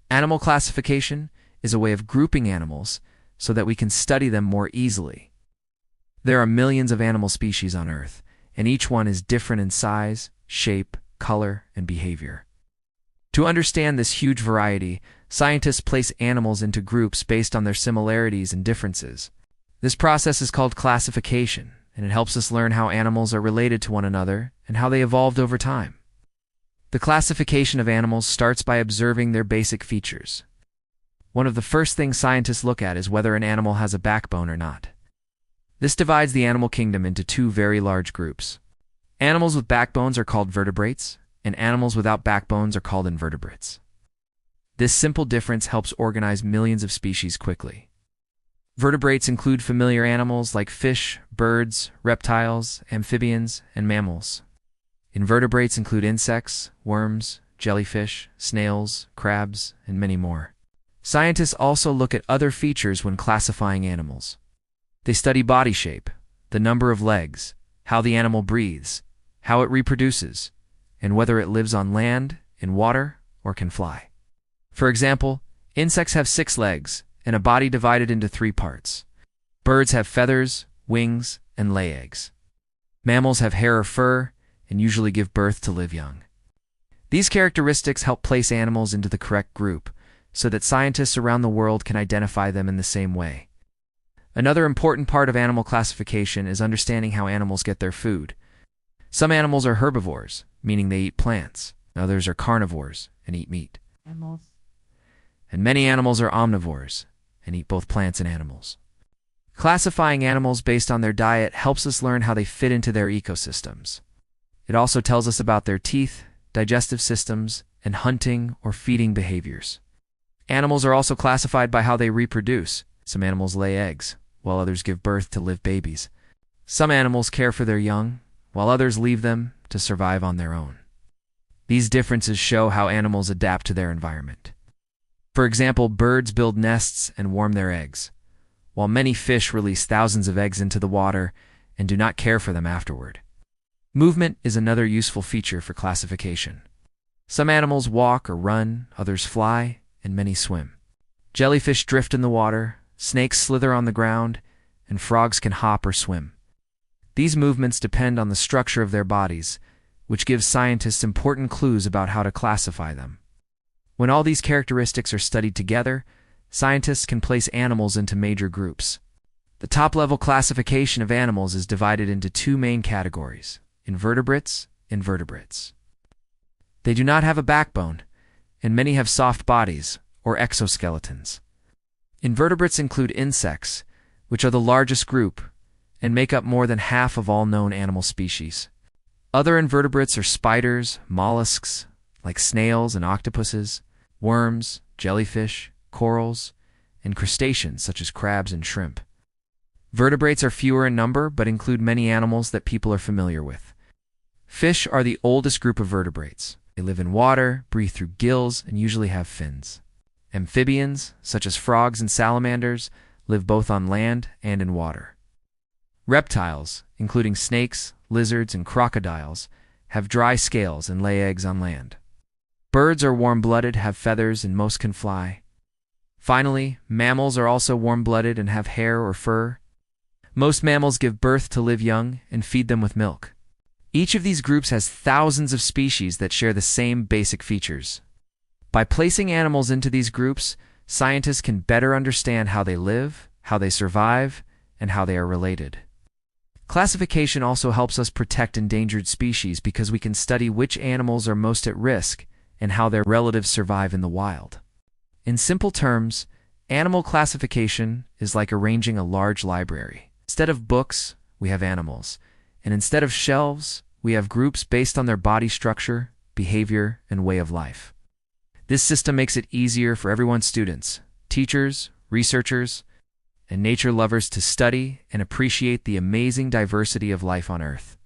Animal classification is a way of grouping animals so that we can study them more easily. There are millions of animal species on Earth, and each one is different in size, shape, color, and behavior. To understand this huge variety, scientists place animals into groups based on their similarities and differences. This process is called classification, and it helps us learn how animals are related to one another and how they evolved over time. The classification of animals starts by observing their basic features. One of the first things scientists look at is whether an animal has a backbone or not. This divides the animal kingdom into two very large groups. Animals with backbones are called vertebrates, and animals without backbones are called invertebrates. This simple difference helps organize millions of species quickly. Vertebrates include familiar animals like fish, birds, reptiles, amphibians, and mammals. Invertebrates include insects, worms, jellyfish, snails, crabs, and many more. Scientists also look at other features when classifying animals. They study body shape, the number of legs, how the animal breathes, how it reproduces, and whether it lives on land, in water, or can fly. For example, insects have 6 legs and a body divided into 3 parts. Birds have feathers, wings, and lay eggs. Mammals have hair or fur and usually give birth to live young. These characteristics help place animals into the correct group so that scientists around the world can identify them in the same way. Another important part of animal classification is understanding how animals get their food. Some animals are herbivores, meaning they eat plants. Others are carnivores and eat meat. And many animals are omnivores and eat both plants and animals. Classifying animals based on their diet helps us learn how they fit into their ecosystems. It also tells us about their teeth, digestive systems, and hunting or feeding behaviors. Animals are also classified by how they reproduce. Some animals lay eggs, while others give birth to live babies. Some animals care for their young, while others leave them to survive on their own. These differences show how animals adapt to their environment. For example, birds build nests and warm their eggs, while many fish release thousands of eggs into the water and do not care for them afterward. Movement is another useful feature for classification. Some animals walk or run, others fly, and many swim. Jellyfish drift in the water, snakes slither on the ground, and frogs can hop or swim. These movements depend on the structure of their bodies, which gives scientists important clues about how to classify them. When all these characteristics are studied together, scientists can place animals into major groups. The top-level classification of animals is divided into 2 main categories: invertebrates and vertebrates. They do not have a backbone, and many have soft bodies, or exoskeletons. Invertebrates include insects, which are the largest group, and make up more than half of all known animal species. Other invertebrates are spiders, mollusks, like snails and octopuses, worms, jellyfish, corals, and crustaceans such as crabs and shrimp. Vertebrates are fewer in number, but include many animals that people are familiar with. Fish are the oldest group of vertebrates. They live in water, breathe through gills, and usually have fins. Amphibians, such as frogs and salamanders, live both on land and in water. Reptiles, including snakes, lizards, and crocodiles, have dry scales and lay eggs on land. Birds are warm-blooded, have feathers, and most can fly. Finally, mammals are also warm-blooded and have hair or fur. Most mammals give birth to live young and feed them with milk. Each of these groups has thousands of species that share the same basic features. By placing animals into these groups, scientists can better understand how they live, how they survive, and how they are related. Classification also helps us protect endangered species because we can study which animals are most at risk and how their relatives survive in the wild. In simple terms, animal classification is like arranging a large library. Instead of books, we have animals, and instead of shelves, we have groups based on their body structure, behavior, and way of life. This system makes it easier for everyone, students, teachers, researchers, and nature lovers to study and appreciate the amazing diversity of life on Earth.